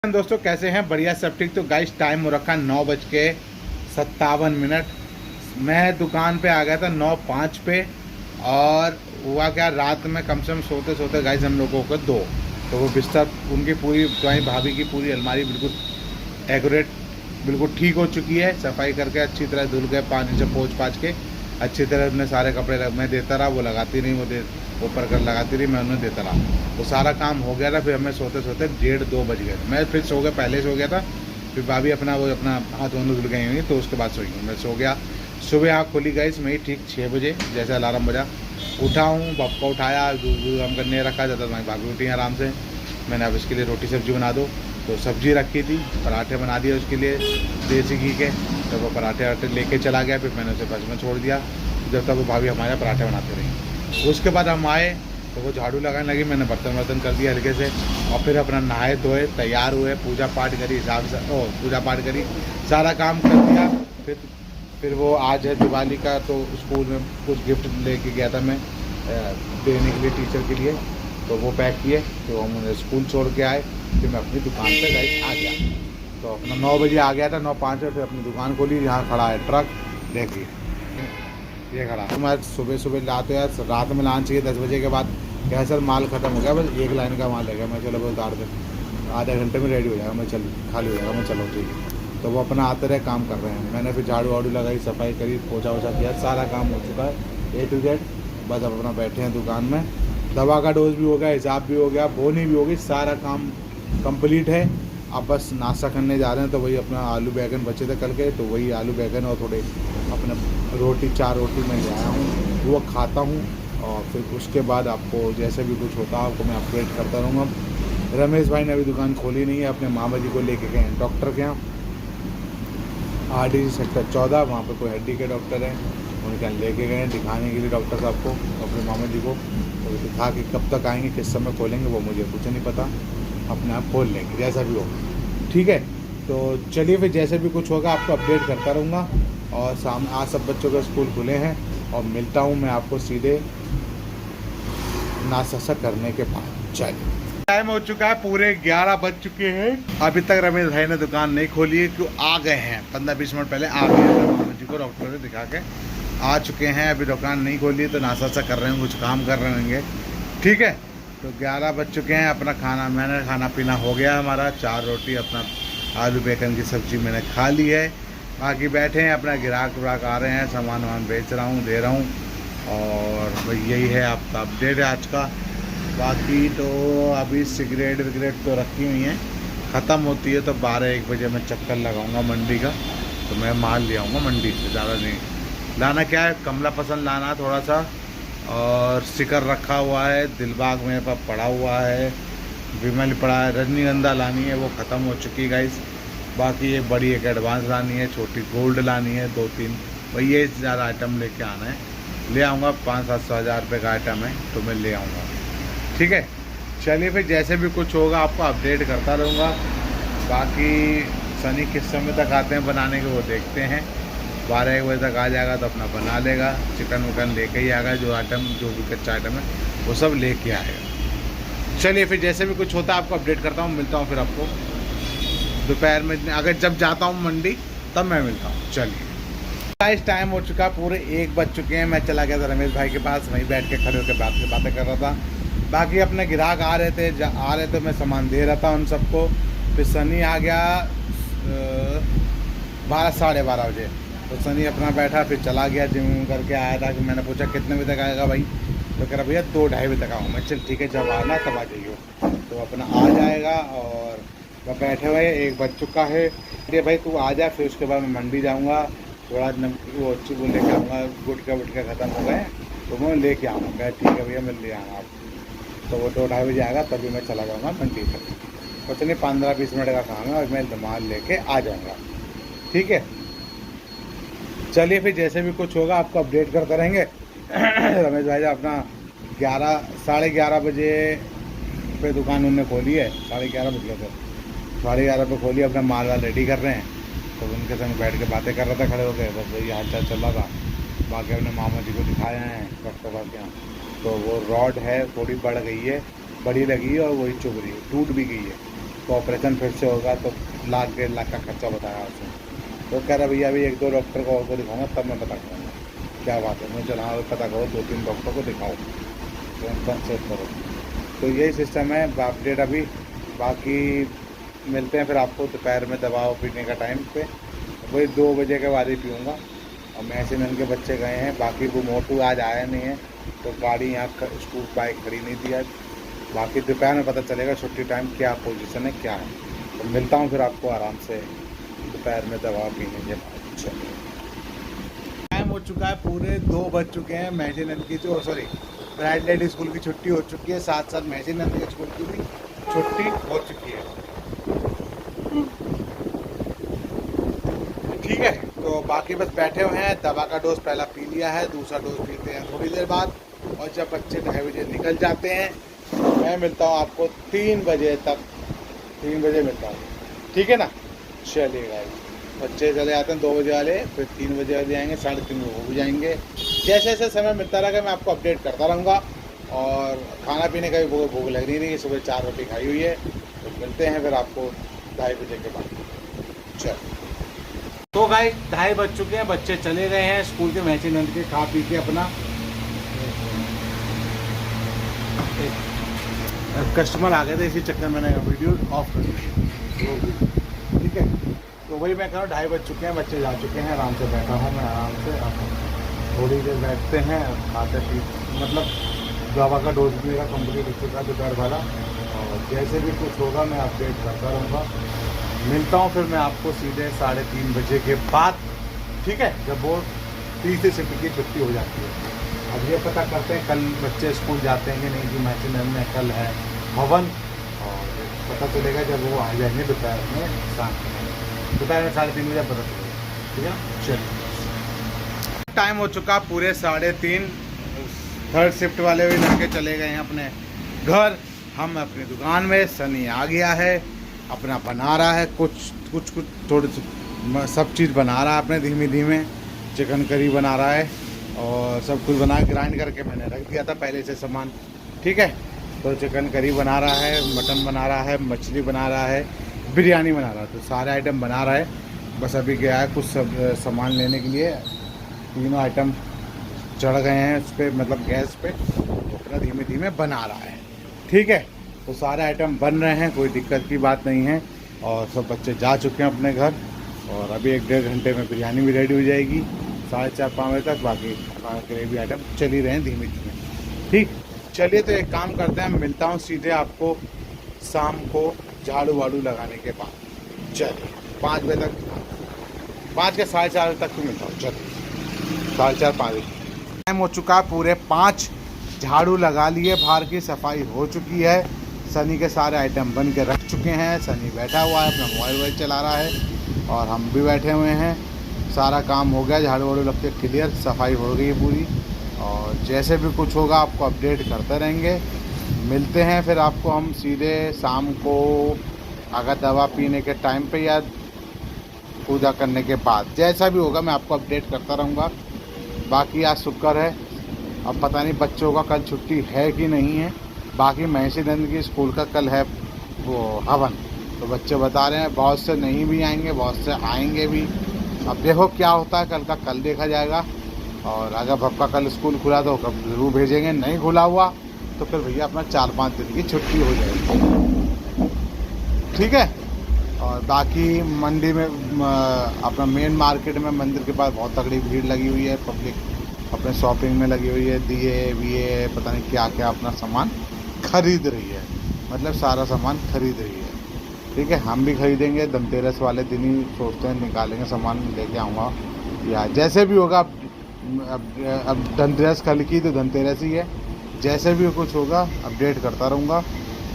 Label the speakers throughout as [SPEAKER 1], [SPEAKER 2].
[SPEAKER 1] दोस्तों कैसे हैं? बढ़िया सब ठीक। तो गाइस टाइम हो रखा 9:57। मैं दुकान पे आ गया था 9:05 पे। और हुआ क्या, रात में कम से कम सोते सोते गाइस हम लोगों को दो, तो वो बिस्तर उनकी पूरी तुम्हारी भाभी की पूरी अलमारी बिल्कुल एक्यूरेट बिल्कुल ठीक हो चुकी है। सफाई करके अच्छी तरह धुल के पानी से पोंछ पाछ के अच्छी तरह अपने सारे कपड़े मैं देता रहा, वो लगाती नहीं, वो ऊपर कर लगाती रही, मैं उन्हें देता रहा। तो सारा काम हो गया था। फिर हमें सोते सोते 1:30-2 बज गए। मैं फिर सो गया, पहले सो गया था। फिर भाभी अपना हाथ धुल गई हुई, तो उसके बाद सोई हूँ, मैं सो गया। सुबह आँख खुली गई मेरी ठीक 6 बजे, जैसे अलार्म बजा। उठा हूँ, बाप को उठाया, दूध हम करने रखा जाता था। भाभी उठी आराम से। मैंने अब इसके लिए रोटी सब्जी बना दो, तो सब्जी रखी थी, पराठे बना दिए उसके लिए देसी घी के। तो वो पराठे लेके चला गया। फिर मैंने उसे बस में छोड़ दिया जब तक वो भाभी हमारे पराठे बनाते रही। उसके बाद हम आए तो वो झाड़ू लगाने लगी। मैंने बर्तन कर दिया हल्के से, और फिर अपना नहाए धोए तैयार हुए, पूजा पाठ करी, हिसाब से पूजा पाठ करी, सारा काम कर दिया। फिर वो आज है दिवाली का, तो स्कूल में कुछ गिफ्ट लेके गया था मैं देने के लिए टीचर के लिए, तो वो पैक किए। तो हम उन्हें स्कूल छोड़ के आए। फिर मैं अपनी दुकान पे गाइस आ गया। तो अपना 9 बजे आ गया था, 9:05 में। फिर अपनी दुकान खोली। यहाँ खड़ा है ट्रक, देखिए ये खड़ा। तो मैं सुबह सुबह लाते यार, रात में लाना चाहिए 10 बजे के बाद। क्या सर माल ख़त्म हो गया, बस एक लाइन का माल है गया। मैं चलो बस उतार दे, आधे घंटे में रेडी हो जाएगा। मैं चल खाली हो जाएगा। मैं चलो ठीक है। तो वो अपना आते रहे, काम कर रहे हैं। मैंने फिर झाड़ू वाड़ू लगाई, सफाई करी, पोछा वोछा किया, सारा काम हो चुका है A to Z। बस अब अपना बैठे हैं दुकान में। दवा का डोज भी हो गया, हिसाब भी हो गया, बोनी भी हो गई, सारा काम कंप्लीट है। अब बस नाश्ता करने जा रहे हैं। तो वही अपना आलू बैंगन बचे थे कल के, तो वही आलू बैंगन और थोड़े अपने रोटी 4 रोटी मैं ले आया हूँ, वो खाता हूँ। और फिर उसके बाद आपको जैसे भी कुछ होता है आपको मैं अपडेट करता रहूँगा। रमेश भाई ने अभी दुकान खोली नहीं है, अपने मामा जी को लेके गए हैं डॉक्टर के यहाँ, RD सेक्टर 14। वहाँ पे कोई हड्डी के डॉक्टर हैं, उनके यहाँ लेके गए हैं दिखाने के लिए डॉक्टर साहब को, अपने मामा जी को। तो दिखा के कब तक आएंगे, किस समय खोलेंगे, वो मुझे कुछ नहीं पता। अपने आप खोल लेंगे जैसा भी होगा, ठीक है। तो चलिए फिर जैसे भी कुछ होगा आपको अपडेट करता रहूँगा। और आज सब बच्चों के स्कूल खुले हैं, और मिलता हूँ मैं आपको सीधे नाश्ता करने के बाद। चलिए टाइम हो चुका है, पूरे 11 बज चुके हैं। अभी तक रमेश भाई ने दुकान नहीं खोली है, क्यों आ गए हैं 15-20 मिनट पहले आ गए हैं। मामा जी को डॉक्टर से दिखा के आ चुके हैं। अभी दुकान नहीं खोली है, तो नाश्ता कर रहे हैं, कुछ काम कर रहे होंगे, ठीक है। तो 11 बज चुके हैं। अपना खाना पीना हो गया हमारा। 4 रोटी अपना आलू बैंगन की सब्ज़ी मैंने खा ली है। बाकी बैठे हैं, अपना ग्राहक व्राहक आ रहे हैं, सामान वामान बेच रहा हूँ, दे रहा हूँ। और भाई यही है आपका अपडेट है आज का। बाकी तो अभी सिगरेट विगरेट तो रखी हुई हैं, ख़त्म होती है तो 12-1 बजे मैं चक्कर लगाऊंगा मंडी का। तो मैं माल ले आऊँगा मंडी से, ज़्यादा नहीं लाना। क्या है, कमला पसंद लाना थोड़ा सा, और सिकर रखा हुआ है, दिलबाग मेरे पास पड़ा हुआ है, विमल पड़ा है, रजनीगंधा लानी है, वो ख़त्म हो चुकी है गाइस। बाकी एक बड़ी एक एडवांस लानी है, छोटी गोल्ड लानी है, 2-3 भाई ये ज़्यादा आइटम लेके आना है। ले आऊँगा, 500-700 हज़ार रुपये का आइटम है, तो मैं ले आऊँगा, ठीक है। चलिए फिर जैसे भी कुछ होगा आपको अपडेट करता रहूँगा। बाकी सनी किस समय तक आते हैं बनाने के वो देखते हैं। 12-1 बजे तक आ जाएगा तो अपना बना लेगा। चिकन विकन लेके ही आएगा, जो भी कच्चा आइटम है वो सब लेके आएगा। चलिए फिर जैसे भी कुछ होता है आपको अपडेट करता हूँ, मिलता हूँ फिर आपको दोपहर में, अगर जब जाता हूँ मंडी तब मैं मिलता हूँ। चलिए इस टाइम हो चुका, पूरे 1 बज चुके हैं। मैं चला गया था रमेश भाई के पास, वहीं बैठ के खड़े होकर बातें कर रहा था। बाकी अपने ग्राहक आ रहे थे, मैं सामान दे रहा था उन सबको। फिर सनी आ गया 12-12:30 बजे। तो सनी अपना बैठा, फिर चला गया, जिम करके आया था। कि मैंने पूछा कितने बजे तक आएगा भाई, तो कह रहा भैया 2-2:30 बजे तक आऊँ। मैं चल ठीक है, जब आना तब आ जाइए। तो अपना आ जाएगा। और वह बैठे हुए 1 बज चुका है। अरे भाई तू आ जा, फिर उसके बाद मैं मंडी जाऊँगा, थोड़ा नमकीन वो अच्छी वो लेके आऊँगा, गुटका वुटका ख़त्म हो गए तो मैं लेके आऊँगा। ठीक है भैया, मैं ले आऊँगा आप। तो वो 2-2:30 बजे आएगा, तभी मैं चला जाऊँगा मंडी तक। कुछ नहीं, 15-20 मिनट का काम है, और मैं माल लेके आ जाऊँगा, ठीक है। चलिए फिर जैसे भी कुछ होगा आपको अपडेट करते रहेंगे। रमेश भाई अपना 11-11:30 बजे पे दुकान उन्होंने खोली है, 11:30 बजे थे, 11:30 पे खोली। अपना माल वाल रेडी कर रहे हैं, तो उनके संग बैठ के बातें कर रहा था खड़े होकर, बस वही हाल चाल चल रहा था। बाकी अपने मामा जी को दिखाए हैं डॉक्टर साहब के यहाँ। तो वो रॉड है थोड़ी बढ़ गई है, बड़ी लगी है, और वही चुभ रही है, टूट भी गई है। तो ऑपरेशन फिर से होगा तो 1-1.5 लाख का खर्चा बताया उसने। तो कह रहा भैया अभी 1-2 डॉक्टर को दिखाऊंगा तब मैं पता करूँगा क्या बात है। मुझे चला पता करो 2-3 डॉक्टर को दिखाओ तो कंसल्ट करो। तो यही सिस्टम है अपडेट अभी। बाकी मिलते हैं फिर आपको दोपहर में दवा पीने का टाइम पे, वही 2 बजे के बाद ही पीऊँगा। और मैं ऐसे में उनके बच्चे गए हैं, बाकी वो मोटू आज आया नहीं है तो गाड़ी यहाँ स्कूल बाइक खड़ी नहीं थी आज। बाकी दोपहर में पता चलेगा छुट्टी टाइम क्या पोजीशन है क्या है। तो मिलता हूँ फिर आपको आराम से दोपहर में दवा पीने के बाद। चलिए टाइम हो चुका है, पूरे 2 बज चुके हैं। महजी नंद की जो सॉरी ब्राइट लाइट स्कूल की छुट्टी हो चुकी है, साथ साथ महजी नंद के स्कूल की भी छुट्टी हो चुकी है। ठीक है, तो बाकी बस बैठे हुए हैं। दवा का डोज पहला पी लिया है, दूसरा डोज पीते हैं थोड़ी देर बाद। और जब बच्चे 2:30 बजे निकल जाते हैं मैं मिलता हूँ आपको 3 बजे तक। 3 बजे मिलता हूँ, ठीक है ना। चलिएगा, बच्चे चले जाते हैं 2 बजे वाले, फिर 3 बजे वाले आएंगे, 3:30 बजे वो भी जाएंगे। जैसे जैसे समय मिलता रहेगा मैं आपको अपडेट करता रहूँगा। और खाना पीने का भी भूख लग नहीं रही, सुबह 4 रोटी खाई हुई है। तो मिलते हैं फिर आपको 2:30 बजे के बाद। चलो तो भाई 2:30 बज चुके हैं, बच्चे चले गए हैं स्कूल के महजी नंद के, खा पी के अपना। कस्टमर आ गए थे इसी चक्कर में मैंने वीडियो ऑफ कर दी। ठीक है, तो वही मैं कह रहा हूँ 2:30 बज चुके हैं, बच्चे जा चुके हैं। आराम से बैठा हूँ मैं, आराम से थोड़ी देर बैठते हैं, खाते पी मतलब दवा का डोज भी मेरा कंप्लीट हो चुका है दोपहर वाला। और जैसे भी कुछ होगा मैं अपडेट करता रहूँगा। मिलता हूँ फिर मैं आपको सीधे 3:30 बजे के बाद, ठीक है, जब वो तीसरी शिफ्ट की छुट्टी हो जाती है। अब ये पता करते हैं कल बच्चे स्कूल जाते हैं कि नहीं, कि महजी नंद में कल है हवन। और पता चलेगा जब वो आ जाएंगे दोपहर में, दोपहर में 3:30 बजे पता चलेगा, ठीक है। चलिए टाइम हो चुका पूरे 3:30। थर्ड शिफ्ट वाले भी लड़के चले गए हैं अपने घर, हम अपनी दुकान में। सनी आ गया है, अपना बना रहा है कुछ थोड़ी सब चीज़ बना रहा है अपने धीमे धीमे। चिकन करी बना रहा है और सब कुछ बना ग्राइंड करके मैंने रख दिया था पहले से सामान, ठीक है। तो चिकन करी बना रहा है, मटन बना रहा है, मछली बना रहा है, बिरयानी बना रहा है, तो सारे आइटम बना रहा है। बस अभी गया है कुछ सामान लेने के लिए, तीनों आइटम चढ़ गए हैं उस पर, मतलब गैस पे, तो अपना धीमे धीमे बना रहा है, ठीक है। तो सारे आइटम बन रहे हैं, कोई दिक्कत की बात नहीं है। और सब बच्चे जा चुके हैं अपने घर, और अभी 1-1.5 घंटे में बिरयानी भी रेडी हो जाएगी 4:30-5 बजे तक। बाकी ग्रेवी आइटम चल ही रहे हैं धीमे धीमे, ठीक। चलिए तो एक काम करते हैं, मिलता हूँ सीधे आपको शाम को झाड़ू वाड़ू लगाने के बाद। चलिए 5 बजे तक, 5 के 4:30 बजे तक तो मिलता हूँ। चलिए 4:30-5 बजे टाइम हो चुका पूरे 5। झाड़ू लगा लिए, बाहर की सफाई हो चुकी है, सनी के सारे आइटम बन के रख चुके हैं। सनी बैठा हुआ है अपना मोबाइल चला रहा है और हम भी बैठे हुए हैं। सारा काम हो गया, झाड़ू वाड़ू लग के क्लियर, सफाई हो गई है पूरी। और जैसे भी कुछ होगा आपको अपडेट करते रहेंगे। मिलते हैं फिर आपको हम सीधे शाम को, अगर दवा पीने के टाइम पे या पूजा करने के बाद, जैसा भी होगा मैं आपको अपडेट करता रहूँगा। बाकी आज शुक्र है, अब पता नहीं बच्चों का कल छुट्टी है कि नहीं है। बाकी महजी नंद की स्कूल का कल है वो हवन, तो बच्चे बता रहे हैं बहुत से नहीं भी आएंगे, बहुत से आएंगे भी। अब देखो क्या होता है, कल का कल देखा जाएगा। और अगर भक्का कल स्कूल खुला तो कब ज़रूर भेजेंगे, नहीं खुला हुआ तो फिर भैया अपना 4-5 दिन की छुट्टी हो जाएगी, ठीक है। और बाकी मंडी में अपना मेन मार्केट में मंदिर के पास बहुत तगड़ी भीड़ लगी हुई है, पब्लिक अपने शॉपिंग में लगी हुई है, दिए विए पता नहीं क्या क्या अपना सामान खरीद रही है, मतलब सारा सामान खरीद रही है, ठीक है। हम भी खरीदेंगे, धनतेरस वाले दिन ही सोचते हैं निकालेंगे सामान, लेके आऊँगा या जैसे भी होगा। अब धनतेरस कल की तो धनतेरस ही है, जैसे भी कुछ होगा अपडेट करता रहूँगा।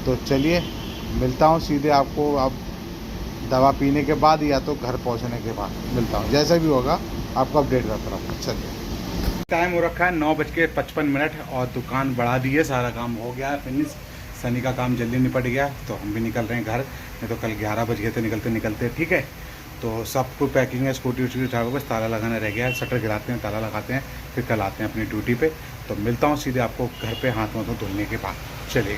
[SPEAKER 1] तो चलिए मिलता हूँ सीधे आपको अब दवा पीने के बाद या तो घर पहुँचने के बाद मिलता हूँ, जैसे भी होगा आपको अपडेट करता रहूँगा। चलिए टाइम हो रखा है 9:55 और दुकान बढ़ा दी है, सारा काम हो गया है फिनिश। सनी का काम जल्दी निपट गया तो हम भी निकल रहे हैं घर, नहीं तो कल 11 बज गए थे निकलते निकलते, ठीक है। तो सब कुछ पैकिंग है, स्कूटी वूटी उठा बस ताला लगाना रह गया है, शटर गिराते हैं, ताला लगाते हैं, फिर कल आते हैं अपनी ड्यूटी पे। तो मिलता हूँ सीधे आपको घर पे हाथ धोने के बाद। चलिए।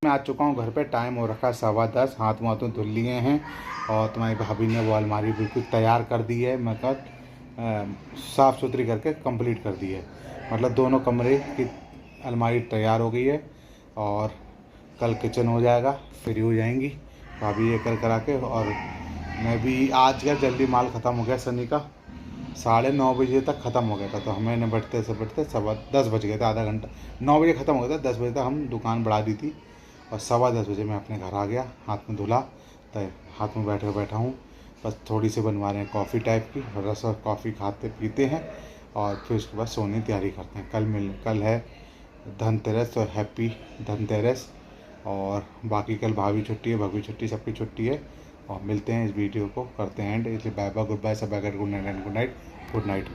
[SPEAKER 1] मैं आ चुका हूँ घर पे, टाइम हो रखा है 10:15, हाथ मुँह धुल लिए हैं और तुम्हारी भाभी ने वो अलमारी बिल्कुल तैयार कर दी है, मतलब साफ़ सुथरी करके कंप्लीट कर दी है। मतलब दोनों कमरे की अलमारी तैयार हो गई है और कल किचन हो जाएगा, फ्री हो जाएंगी भाभी ये कर करा के। और मैं भी आज का जल्दी माल ख़त्म हो गया, सनी का 9:30 बजे तक ख़त्म हो गया था, तो हमें बैठते से बैठते 10 बज गए थे, आधा घंटा। 9 बजे ख़त्म हो गया था, 10 बजे तक हम दुकान बढ़ा दी थी और 10:15 बजे मैं अपने घर आ गया, हाथ में धुला तो हाथ में बैठा हूँ। बस थोड़ी सी बनवा रहे हैं कॉफ़ी टाइप की, रस और कॉफ़ी खाते पीते हैं और फिर उसके बाद सोने की तैयारी करते हैं। कल है धनतेरस, तो हैप्पी धनतेरस। और बाकी कल भाभी छुट्टी है, भभी छुट्टी, सबकी छुट्टी है। और मिलते हैं, इस वीडियो को करते हैं एंड। इसलिए बाय बाय, गुड बाय, सब good night and good night, good night.